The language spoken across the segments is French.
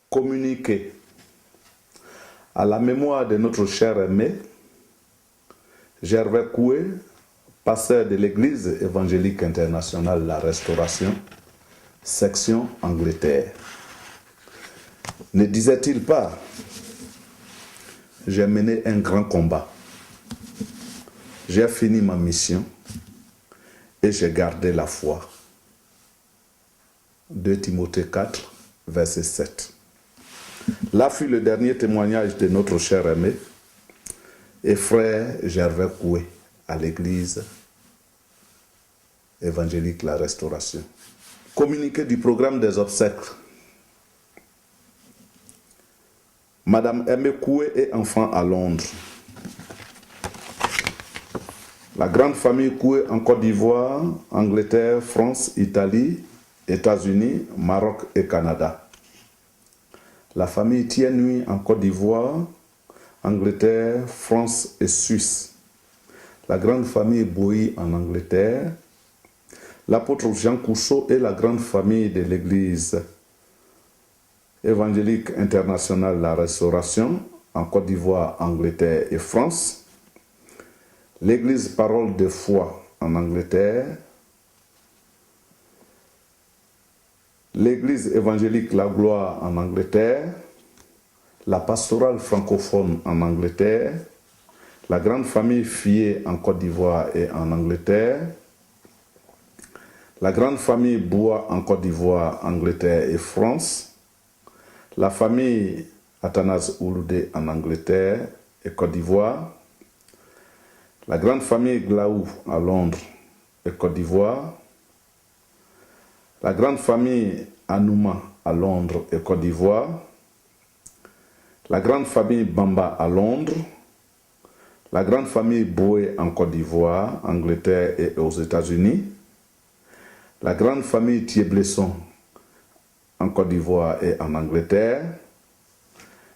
Communiqué à la mémoire de notre cher aimé Gervais Koué, pasteur de l'Église évangélique internationale La Restauration, section Angleterre. Ne disait-il pas: j'ai mené un grand combat, j'ai fini ma mission et j'ai gardé la foi. 2 Timothée 4, verset 7. Là fut le dernier témoignage de notre cher aimé et frère Gervais Koué à l'église évangélique La Restauration. Communiqué du programme des obsèques. Madame Aimée Koué est enfant à Londres. La grande famille Koué en Côte d'Ivoire, Angleterre, France, Italie, États-Unis, Maroc et Canada. La famille Tiennuy en Côte d'Ivoire, Angleterre, France et Suisse. La grande famille Boyi en Angleterre. L'apôtre Jean Cousseau et la grande famille de l'Église évangélique internationale La Restauration en Côte d'Ivoire, Angleterre et France. L'Église Parole de Foi en Angleterre. L'Église évangélique La Gloire en Angleterre. La pastorale francophone en Angleterre. La grande famille Fier en Côte d'Ivoire et en Angleterre. La grande famille Bois en Côte d'Ivoire, Angleterre et France. La famille Athanase Ouloudé en Angleterre et Côte d'Ivoire. La grande famille Glaou à Londres et Côte d'Ivoire. La grande famille Anouma à Londres et Côte d'Ivoire. La grande famille Bamba à Londres. La grande famille Boé en Côte d'Ivoire, Angleterre et aux États-Unis. La grande famille Thier-Blesson en Côte d'Ivoire et en Angleterre.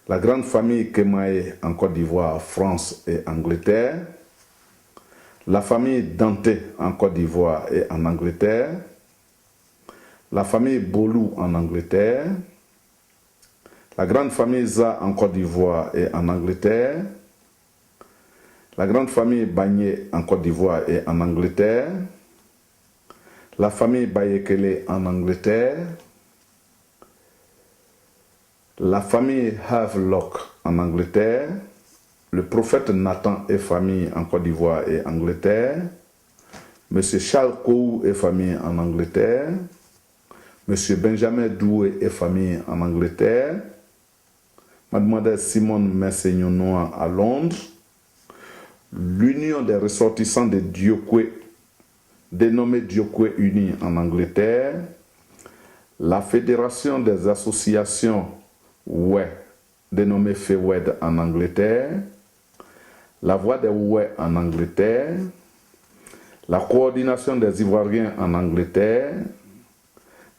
La grande famille Kemaé en Côte d'Ivoire, France et Angleterre. La famille Danté en Côte d'Ivoire et en Angleterre. La famille Bolou en Angleterre. La grande famille Za en Côte d'Ivoire et en Angleterre. La grande famille Bagné en Côte d'Ivoire et en Angleterre. La famille Bayekele en Angleterre. La famille Havelock en Angleterre. Le prophète Nathan et famille en Côte d'Ivoire et Angleterre. Monsieur Charles Kou et famille en Angleterre. Monsieur Benjamin Doué et famille en Angleterre. Mademoiselle Simone Messignonois à Londres. L'Union des ressortissants de Diokwe, dénommée Diokwe Unis en Angleterre. La Fédération des associations Oué, dénommée FEWED en Angleterre. La Voix des Oué en Angleterre. La Coordination des Ivoiriens en Angleterre.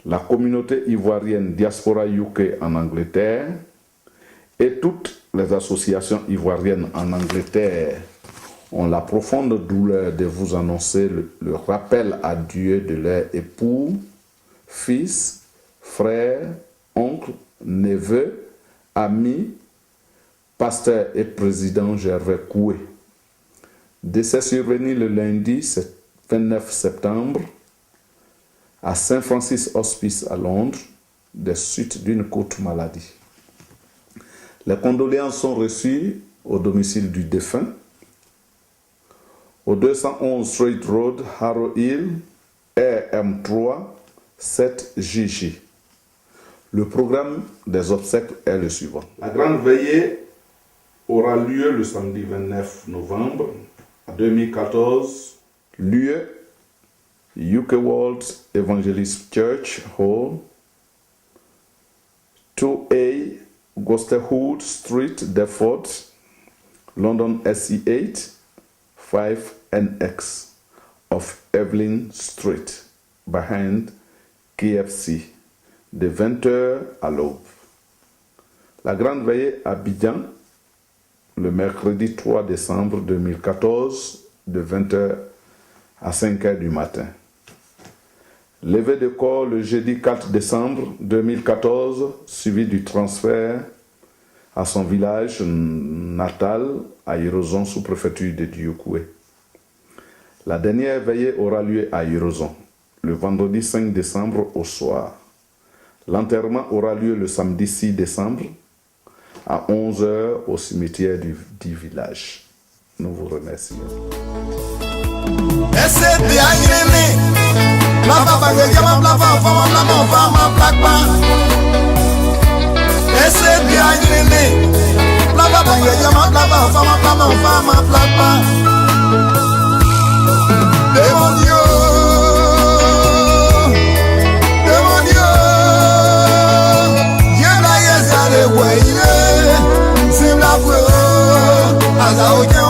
La Communauté ivoirienne Diaspora UK en Angleterre. Et toutes les associations ivoiriennes en Angleterre ont la profonde douleur de vous annoncer le rappel à Dieu de leurs époux, fils, frères, oncles, neveux, amis, pasteur et président Gervais Koué. Décès survenu le lundi 29 septembre à Saint-Francis Hospice à Londres, des suites d'une courte maladie. Les condoléances sont reçues au domicile du défunt, au 211 Straight Road, Harrow Hill, RM3, 7JJ. Le programme des obsèques est le suivant. La grande veillée aura lieu le samedi 29 novembre 2014, lieu UK World Evangelist Church Hall, 2A Gosterhood Street, Deptford, London SE8, 5NX of Evelyn Street, behind KFC, de 20h à l'aube. La grande veillée à Abidjan le mercredi 3 décembre 2014 de 20h à 5h du matin. Levée de corps le jeudi 4 décembre 2014, suivi du transfert à son village natal à Hirozon, sous-préfecture de Diokoué. La dernière veillée aura lieu à Hirozon, le vendredi 5 décembre au soir. L'enterrement aura lieu le samedi 6 décembre à 11h au cimetière du village. Nous vous remercions. As I